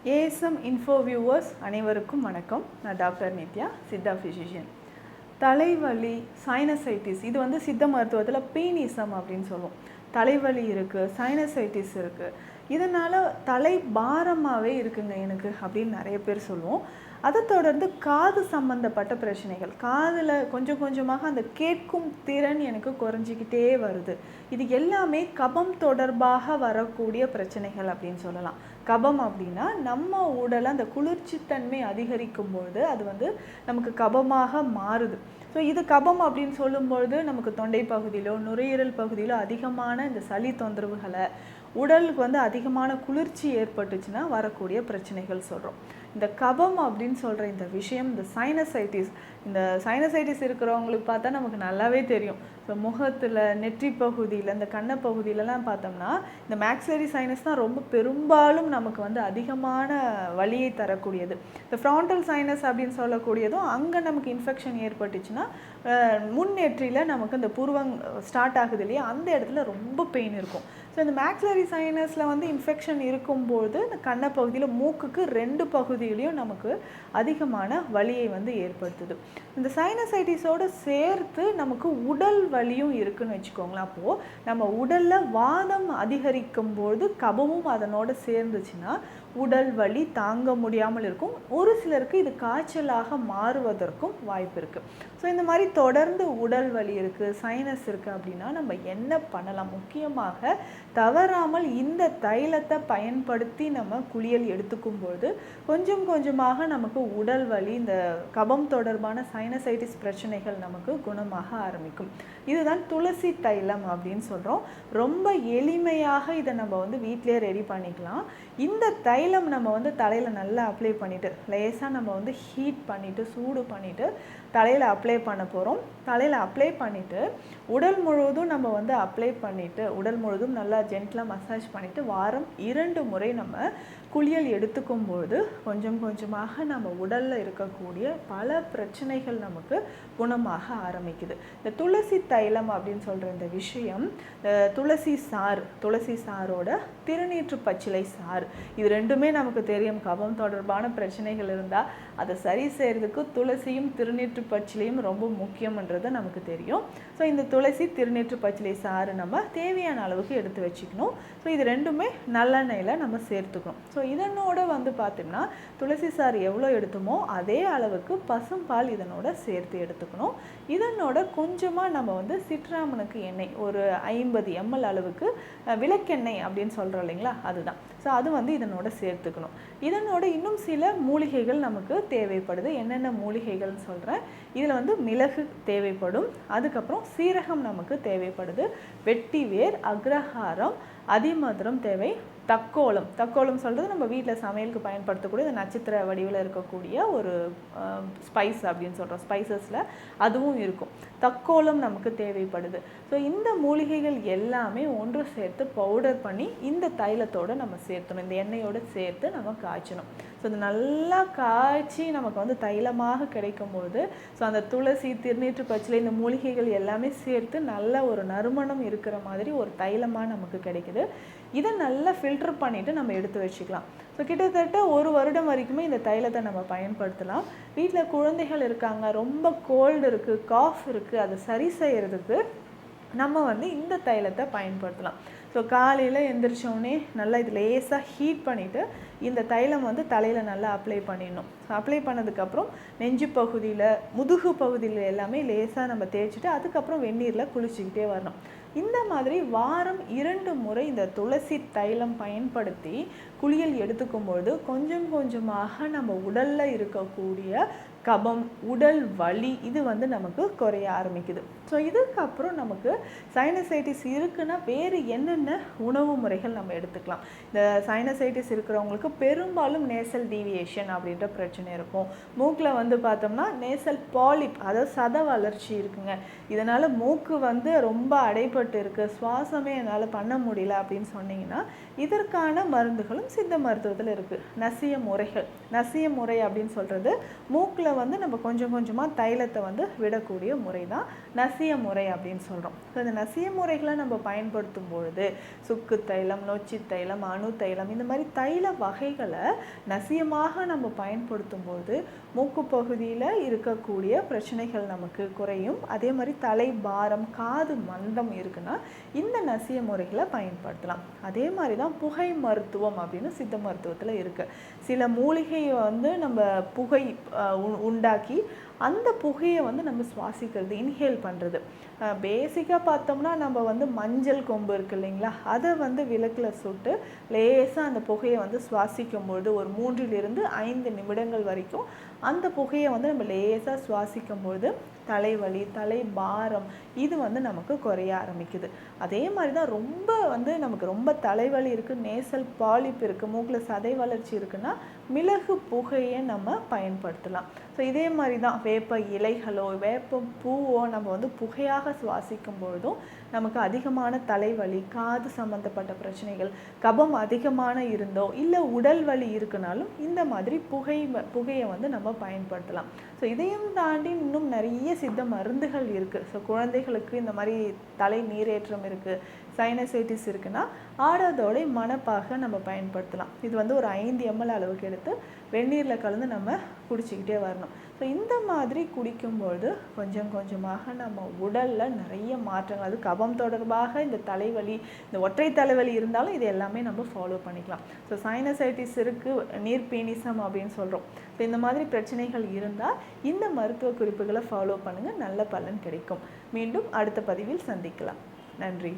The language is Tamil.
ஏஎஸ்எம் இன்ஃபோ வியூவர்ஸ் அனைவருக்கும் வணக்கம். நான் டாக்டர் நித்யா, சித்தா ஃபிசிஷியன். தலைவலி, சைனசைட்டிஸ் இது வந்து சித்த மருத்துவத்தில் பீனிசம் அப்படின்னு சொல்லுவோம். தலைவலி இருக்குது, சைனசைட்டிஸ் இருக்குது, இதனால் தலை பாரமாகவே இருக்குங்க எனக்கு அப்படின்னு நிறைய பேர் சொல்லுவோம். அதை தொடர்ந்து காது சம்பந்தப்பட்ட பிரச்சனைகள், காதில் கொஞ்சம் கொஞ்சமாக அந்த கேட்கும் திறன் எனக்கு குறைஞ்சிக்கிட்டே வருது. இது எல்லாமே கபம் தொடர்பாக வரக்கூடிய பிரச்சனைகள் அப்படின்னு சொல்லலாம். கபம் அப்படின்னா நம்ம உடலை அந்த குளிர்ச்சித்தன்மை அதிகரிக்கும்பொழுது அது வந்து நமக்கு கபமாக மாறுது. ஸோ இது கபம் அப்படின்னு சொல்லும்பொழுது நமக்கு தொண்டை பகுதியிலோ நுரையீரல் பகுதியிலோ அதிகமான இந்த சளி தொந்தரவுகளை, உடலுக்கு வந்து அதிகமான குளிர்ச்சி ஏற்பட்டுச்சுன்னா வரக்கூடிய பிரச்சனைகள் சொல்கிறோம். இந்த கபம் அப்படின்னு சொல்கிற இந்த விஷயம், இந்த சைனசைட்டிஸ் இருக்கிறவங்களுக்கு பார்த்தா நமக்கு நல்லாவே தெரியும். ஸோ முகத்தில், நெற்றி பகுதியில், இந்த கண்ண பகுதியிலலாம் பார்த்தோம்னா இந்த மேக்ஸிலரி சைனஸ் தான் ரொம்ப பெரும்பாலும் நமக்கு வந்து அதிகமான வலியை தரக்கூடியது. இந்த ஃப்ராண்டல் சைனஸ் அப்படின்னு சொல்லக்கூடியதும் அங்கே நமக்கு இன்ஃபெக்ஷன் ஏற்பட்டுச்சுன்னா முன்னேற்றியில் நமக்கு இந்த புருவம் ஸ்டார்ட் ஆகுது இல்லையா, அந்த இடத்துல ரொம்ப பெயின் இருக்கும். ஸோ இந்த மேக்ஸிலரி சைனஸில் வந்து இன்ஃபெக்ஷன் இருக்கும்போது இந்த கண்ண பகுதியில், மூக்குக்கு 2 பகுதியிலையும் நமக்கு அதிகமான வலியை வந்து ஏற்படுத்துது. இந்த சைனசைட்டிஸோடு சேர்த்து நமக்கு உடல் வலியும் இருக்குதுன்னு வச்சுக்கோங்களேன். அப்போது நம்ம உடலில் வாதம் அதிகரிக்கும்போது கபமும் அதனோட சேர்ந்துச்சுன்னா உடல் வலி தாங்க முடியாமல் இருக்கும். ஒரு சிலருக்கு இது காய்ச்சலாக மாறுவதற்கும் வாய்ப்பு இருக்குது. ஸோ இந்த மாதிரி தொடர்ந்து உடல் வலி இருக்குது, சைனஸ் இருக்குது அப்படின்னா நம்ம என்ன பண்ணலாம்? முக்கியமாக தவறாமல் இந்த தைலத்தை பயன்படுத்தி நம்ம குளியல் எடுத்துக்கும்போது கொஞ்சம் கொஞ்சமாக நமக்கு உடல் வலி, இந்த கபம் தொடர்பான சைனசைட்டிஸ் பிரச்சனைகள் நமக்கு குணமாக ஆரம்பிக்கும். இதுதான் துளசி தைலம் அப்படின்னு சொல்கிறோம். ரொம்ப எளிமையாக இதை நம்ம வந்து வீட்டிலே ரெடி பண்ணிக்கலாம். இந்த தைலம் நம்ம வந்து தலையில் நல்லா அப்ளை பண்ணிவிட்டு, லேசாக நம்ம வந்து ஹீட் பண்ணிவிட்டு, சூடு பண்ணிவிட்டு தலையில் அப்ளை பண்ண போகிறோம். தலையில் அப்ளை பண்ணிவிட்டு உடல் முழுவதும் நம்ம வந்து அப்ளை பண்ணிவிட்டு, உடல் முழுவதும் நல்லா ஜென்டலாக மசாஜ் பண்ணிவிட்டு வாரம் 2 முறை நம்ம குளியல் எடுத்துக்கும்போது கொஞ்சம் கொஞ்சமாக நம்ம உடலில் இருக்கக்கூடிய பல பிரச்சனைகள் நமக்கு குணமாக ஆரம்பிக்குது. இந்த துளசி தைலம் அப்படின்னு சொல்கிற இந்த விஷயம், துளசி சாரோட திருநீற்று பச்சிலை சாறு, இது ரெண்டுமே நமக்கு தெரியும். கபம் தொடர்பான பிரச்சனைகள் இருந்தால் அதை சரி செய்கிறதுக்கு துளசியும் திருநீற்று பச்சிலையும் ரொம்ப முக்கியம்ன்றது நமக்கு தெரியும். ஸோ இந்த துளசி திருநீற்று பச்சிலை சாறு நம்ம தேவையான அளவுக்கு எடுத்து வச்சுக்கணும். ஸோ இது ரெண்டுமே நல்லெண்ணெயில் நம்ம சேர்த்துக்கணும். ஸோ இதனோட வந்து பார்த்தோம்னா துளசி சாறு எவ்வளோ எடுத்தோமோ அதே அளவுக்கு பசும்பால் இதனோட சேர்த்து எடுத்துக்கணும். இதனோட கொஞ்சமாக நம்ம வந்து சிட்ராமனுக்கு எண்ணெய், ஒரு 50 ml அளவுக்கு விளக்கெண்ணெய் அப்படின்னு சொல்கிறோம் இல்லைங்களா, அதுதான். ஸோ அது வந்து இதனோட சேர்த்துக்கணும். இதனோட இன்னும் சில மூலிகைகள் நமக்கு தேவைப்படுது. என்னென்ன மூலிகைகள்னு சொல்கிறேன். இதில் வந்து மிளகு தேவைப்படும், அதுக்கப்புறம் சீரகம் நமக்கு தேவைப்படுது, வெட்டிவேர், அக்ரஹாரம், அதிமதுரம் தேவை, தக்கோலம் சொல்கிறது நம்ம வீட்டில் சமையலுக்கு பயன்படுத்தக்கூடிய இந்த நட்சத்திர வடிவில் இருக்கக்கூடிய ஒரு ஸ்பைஸ் அப்படின்னு சொல்கிறோம். ஸ்பைசஸில் அதுவும் இருக்கும். தக்கோலம் நமக்கு தேவைப்படுது. ஸோ இந்த மூலிகைகள் எல்லாமே ஒன்று சேர்த்து பவுடர் பண்ணி இந்த தைலத்தோடு நம்ம சேர்த்தணும். இந்த எண்ணெயோடு சேர்த்து நம்ம காய்ச்சணும். ஸோ அது நல்லா காய்ச்சி நமக்கு வந்து தைலமாக கிடைக்கும்போது, ஸோ அந்த துளசி, திருநீற்று பச்சிலை, இந்த மூலிகைகள் எல்லாமே சேர்த்து நல்ல ஒரு நறுமணம் இருக்கிற மாதிரி ஒரு தைலமாக நமக்கு கிடைக்குது. இதை நல்லா ஃபில்டர் பண்ணிவிட்டு நம்ம எடுத்து வச்சுக்கலாம். ஸோ கிட்டத்தட்ட 1 வருடம் வரைக்குமே இந்த தைலத்தை நம்ம பயன்படுத்தலாம். வீட்டில் குழந்தைகள் இருக்காங்க, ரொம்ப கோல்டு இருக்குது, காஃப் இருக்குது, அதை சரி செய்கிறதுக்கு நம்ம வந்து இந்த தைலத்தை பயன்படுத்தலாம். ஸோ காலையில் எந்திரிச்சோடனே நல்லா இது லேசாக ஹீட் பண்ணிவிட்டு இந்த தைலம் வந்து தலையில் நல்லா அப்ளை பண்ணிடணும். அப்ளை பண்ணதுக்கப்புறம் நெஞ்சு பகுதியில், முதுகு பகுதியில் எல்லாமே லேசாக நம்ம தேய்ச்சிட்டு அதுக்கப்புறம் வெந்நீரில் குளிச்சுக்கிட்டே வரணும். இந்த மாதிரி வாரம் 2 முறை இந்த துளசி தைலம் பயன்படுத்தி குளியல் எடுத்துக்கும்பொழுது கொஞ்சம் கொஞ்சமாக நம்ம உடலில் இருக்கக்கூடிய கபம், உடல் வலி இது வந்து நமக்கு குறைய ஆரம்பிக்குது. ஸோ இதுக்கப்புறம் நமக்கு சைனசைட்டிஸ் இருக்குன்னா வேறு என்னென்ன உணவு முறைகள் நம்ம எடுத்துக்கலாம்? இந்த சைனசைட்டிஸ் இருக்கிறவங்களுக்கு பெரும்பாலும் நேசல் டீவியேஷன் அப்படின்ற பிரச்சனை இருக்கும். மூக்கில் வந்து பார்த்தோம்னா நேசல் பாலிப், அதாவது சத வளர்ச்சி இருக்குங்க. இதனால் மூக்கு வந்து ரொம்ப அடைப்பட்டு இருக்குது, சுவாசமே என்னால் பண்ண முடியல அப்படின்னு சொன்னீங்கன்னா இதற்கான மருந்துகளும் சித்த மருத்துவத்தில் இருக்குது. நசிய முறைகள், நசிய முறை அப்படின்னு சொல்கிறது மூக்கில் வந்து நம்ம கொஞ்சம் கொஞ்சமாக தைலத்தை வந்து விடக்கூடிய முறை தான் நசிய முறை அப்படின்னு சொல்கிறோம். ஸோ இந்த நசிய முறைகளை நம்ம பயன்படுத்தும் பொழுது சுக்கு தைலம், நொச்சி தைலம், அணு தைலம், இந்த மாதிரி தைல வகைகளை நசியமாக நம்ம பயன்படுத்தும் போது மூக்கு பகுதியில் இருக்கக்கூடிய பிரச்சனைகள் நமக்கு குறையும். அதே மாதிரி தலை பாரம், காது மந்தம் இருக்குன்னா இந்த நசிய முறைகளை பயன்படுத்தலாம். அதே மாதிரி தான் புகை மருத்துவம் அப்படின்னு சித்த மருத்துவத்தில் இருக்குது. சில மூலிகையை வந்து நம்ம புகை உண்டாக்கி அந்த புகையை வந்து நம்ம சுவாசிக்கிறது, இன்ஹேல் பண்ணுறது. பேசிக்காக பார்த்தோம்னா நம்ம வந்து மஞ்சள் கொம்பு இருக்குது இல்லைங்களா, அதை வந்து விளக்கில் சுட்டு லேசாக அந்த புகையை வந்து சுவாசிக்கும்பொழுது ஒரு 3 to 5 நிமிடங்கள் வரைக்கும் அந்த புகையை வந்து நம்ம லேசாக சுவாசிக்கும்பொழுது தலைவலி, தலை பாரம் இது வந்து நமக்கு குறைய ஆரம்பிக்குது. அதே மாதிரி தான் ரொம்ப வந்து நமக்கு ரொம்ப தலைவலி இருக்குது, நேசல் பாலிப் இருக்குது, மூக்கில் சதை வளர்ச்சி இருக்குன்னா மிளகு புகையை நம்ம பயன்படுத்தலாம். ஸோ இதே மாதிரி தான் வேப்ப இலைகளோ வேப்ப பூவோ நம்ம வந்து புகையாக சுவாசிக்கும் பொழுதும் நமக்கு அதிகமான தலைவலி, காது சம்மந்தப்பட்ட பிரச்சனைகள், கபம் அதிகமான இருந்தோ இல்லை உடல் வலி இருக்குனாலும் இந்த மாதிரி புகையை வந்து நம்ம பயன்படுத்தலாம். ஸோ இதையும் தாண்டி இன்னும் நிறைய சித்த மருந்துகள் இருக்குது. ஸோ குழந்தைகளுக்கு இந்த மாதிரி தலை நீரேற்றம் இருக்குது, சைனசைட்டிஸ் இருக்குன்னா ஆடாதோடை மணப்பாக நம்ம பயன்படுத்தலாம். இது வந்து ஒரு 5 ml அளவுக்கு எடுத்து வெந்நீரில் கலந்து நம்ம குடிச்சிக்கிட்டே வரணும். ஸோ இந்த மாதிரி குடிக்கும்பொழுது கொஞ்சம் கொஞ்சமாக நம்ம உடலில் நிறைய மாற்றங்கள், அது கபம் தொடர்பாக இந்த தலைவலி, இந்த ஒற்றை தலைவலி இருந்தாலும் இது எல்லாமே நம்ம ஃபாலோ பண்ணிக்கலாம். ஸோ சைனசைட்டிஸ் இருக்குது, நீர்ப்பீனிசம் அப்படின்னு சொல்கிறோம். ஸோ இந்த மாதிரி பிரச்சனைகள் இருந்தால் இந்த மருத்துவ குறிப்புகளை ஃபாலோ பண்ணுங்கள், நல்ல பலன் கிடைக்கும். மீண்டும் அடுத்த பதிவில் சந்திக்கலாம். நன்றி.